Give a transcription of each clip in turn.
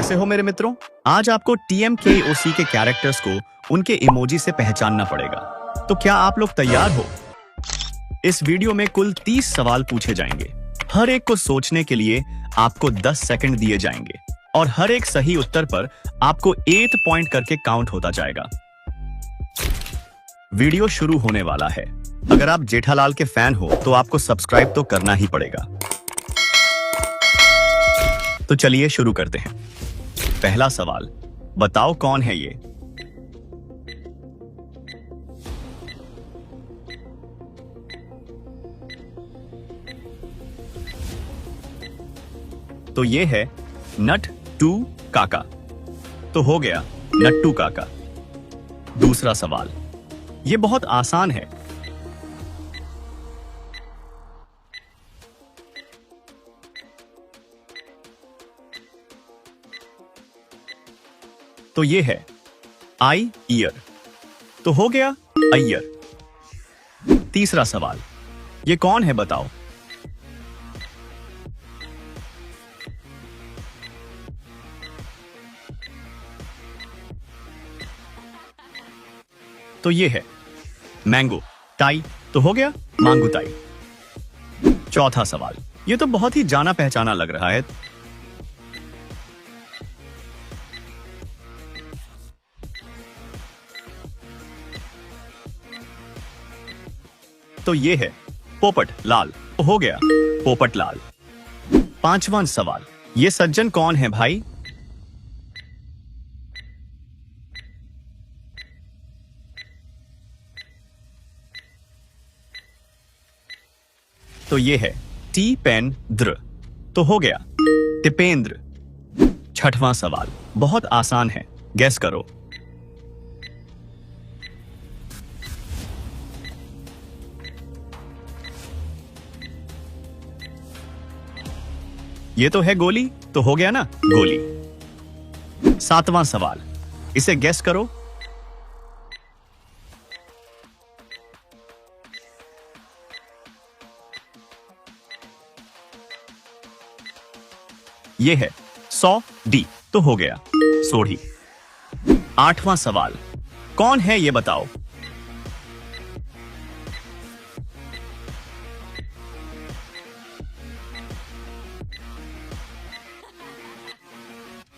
कैसे हो मेरे मित्रों? आज आपको TMKOC के कैरेक्टर्स को उनके इमोजी से पहचानना पड़ेगा। तो क्या आप लोग तैयार हो? इस वीडियो में कुल 30 सवाल पूछे जाएंगे। हर एक को सोचने के लिए आपको 10 सेकंड दिए जाएंगे और हर एक सही उत्तर पर आपको 8 पॉइंट करके काउंट होता जाएगा। वीडियो शुरू होने वाला है। अगर आप जेठालाल के फैन हो तो आपको सब्सक्राइब तो करना ही पड़ेगा। तो चलिए शुरू करते हैं। पहला सवाल, बताओ कौन है ये? तो ये है नट्टू काका। तो हो गया नट्टू काका। दूसरा सवाल, ये बहुत आसान है। तो ये है आई ईयर। तो हो गया अय्यर। तीसरा सवाल, ये कौन है बताओ? तो ये है मैंगो टाई। तो हो गया मांगू टाई। चौथा सवाल, ये तो बहुत ही जाना पहचाना लग रहा है। तो ये है पोपट लाल। तो हो गया पोपट लाल। पांचवां सवाल, ये सज्जन कौन है भाई? तो ये है टिपेंद्र। तो हो गया टिपेंद्र। छठवां सवाल बहुत आसान है, गेस करो। ये तो है गोली। तो हो गया ना गोली। सातवां सवाल, इसे गेस करो। ये है 100D। तो हो गया सोढ़ी। आठवां सवाल, कौन है ये बताओ?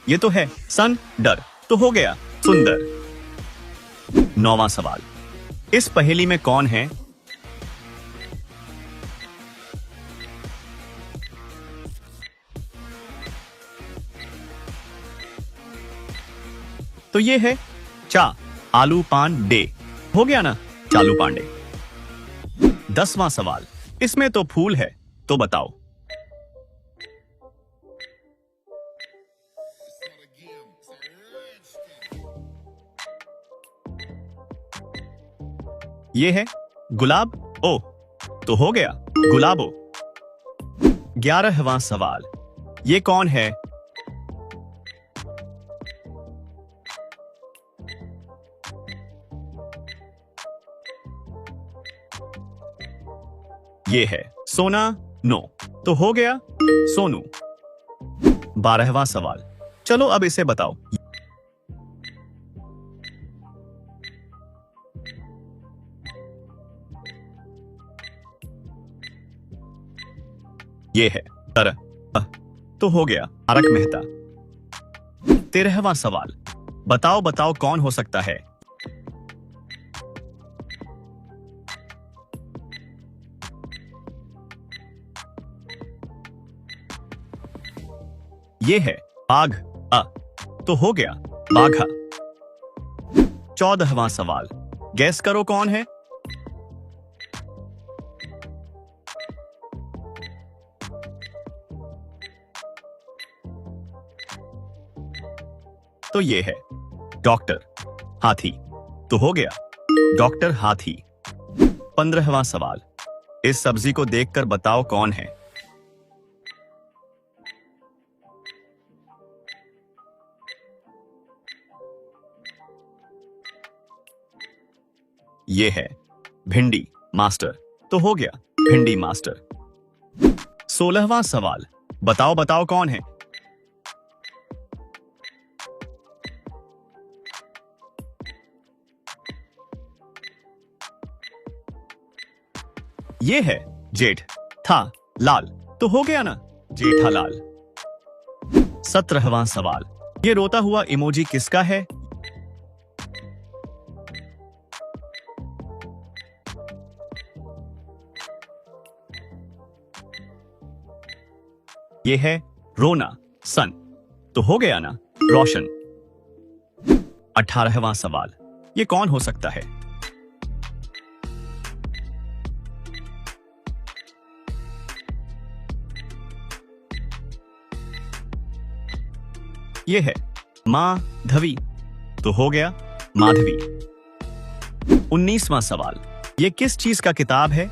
ये तो है डर। तो हो गया सुंदर। नौवां सवाल, इस पहेली में कौन है? तो ये है आलू पांडे। हो गया ना चालू पांडे। 10वां सवाल, इसमें तो फूल है। तो बताओ। ये है गुलाब ओ। तो हो गया गुलाबो। 11वां सवाल, ये कौन है? ये है सोना नो। तो हो गया सोनू। 12वां सवाल, चलो अब इसे बताओ। ये है तो हो गया तारक मेहता। 13वां सवाल, बताओ बताओ कौन हो सकता है? ये है बाघ तो हो गया बाघा। 14वां सवाल, गैस करो कौन है? तो ये है डॉक्टर हाथी। तो हो गया डॉक्टर हाथी। 15वां सवाल, इस सब्जी को देखकर बताओ कौन है? ये है भिंडी मास्टर। तो हो गया भिंडी मास्टर। 16वां सवाल, बताओ बताओ कौन है? ये है जेठ था लाल, तो हो गया ना जेठालाल। 17वां सवाल, ये रोता हुआ इमोजी किसका है? ये है रोना सन, तो हो गया ना रोशन। 18वां सवाल, ये कौन हो सकता है? ये है माधवी, तो हो गया माधवी। 19वां सवाल, ये किस चीज का किताब है?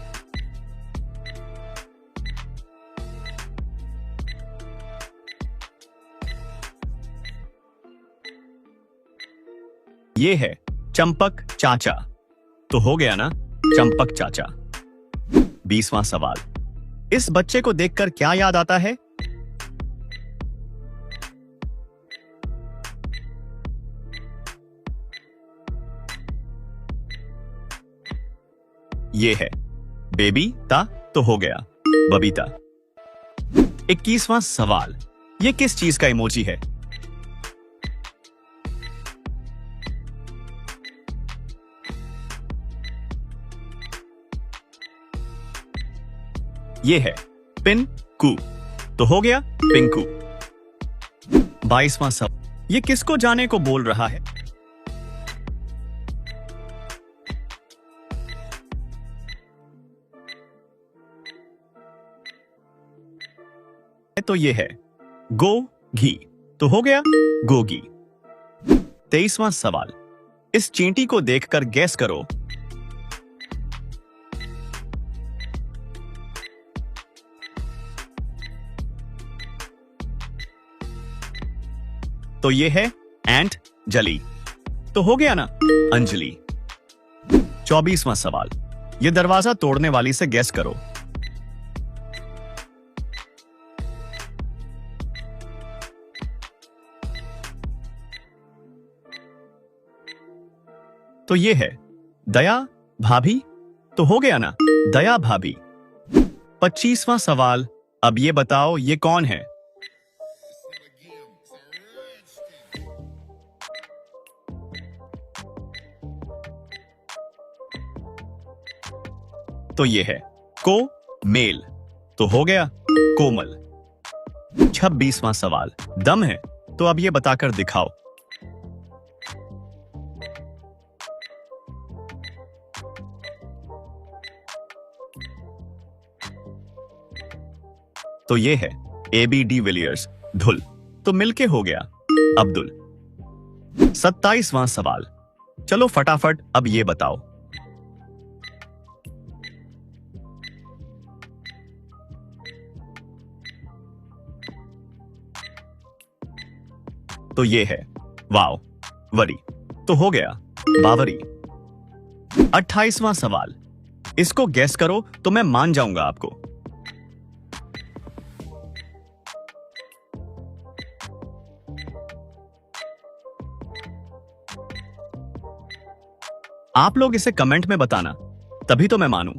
ये है चंपक चाचा, तो हो गया ना चंपक चाचा। 20वां सवाल, इस बच्चे को देखकर क्या याद आता है? ये है बेबी ता, तो हो गया बबीता। 21वां सवाल, ये किस चीज का इमोजी है? ये है पिंकू, तो हो गया पिंकू। 22वां सवाल, ये किसको जाने को बोल रहा है? तो ये है गोगी, तो हो गया गोगी। 23वां सवाल, इस चींटी को देखकर गैस करो। तो ये है एंट जली, तो हो गया ना अंजलि। 24वां सवाल, ये दरवाजा तोड़ने वाली से गैस करो। तो ये है दया भाभी, तो हो गया ना दया भाभी। 25वां सवाल, अब ये बताओ ये कौन है? तो ये है को मेल, तो हो गया कोमल। 26वां सवाल, दम है, तो अब ये बताकर दिखाओ। तो ये है AB डी विलियर्स धुल, तो मिलके हो गया अब्दुल। 27वां सवाल, चलो फटाफट अब ये बताओ। तो ये है वाव वरी, तो हो गया बावरी। 28वां सवाल, इसको गैस करो तो मैं मान जाऊंगा आपको। आप लोग इसे कमेंट में बताना, तभी तो मैं मानूं।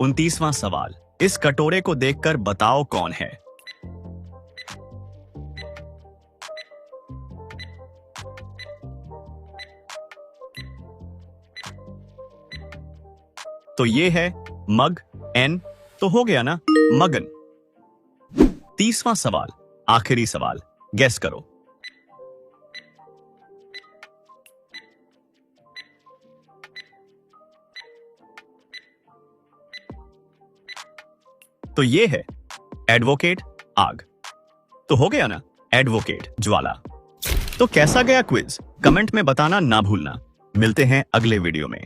29वां सवाल, इस कटोरे को देखकर बताओ कौन है? तो ये है मग एन, तो हो गया ना मगन। 30वां सवाल, आखिरी सवाल, गैस करो। तो ये है एडवोकेट आग, तो हो गया ना एडवोकेट ज्वाला। तो कैसा गया क्विज? कमेंट में बताना ना भूलना। मिलते हैं अगले वीडियो में।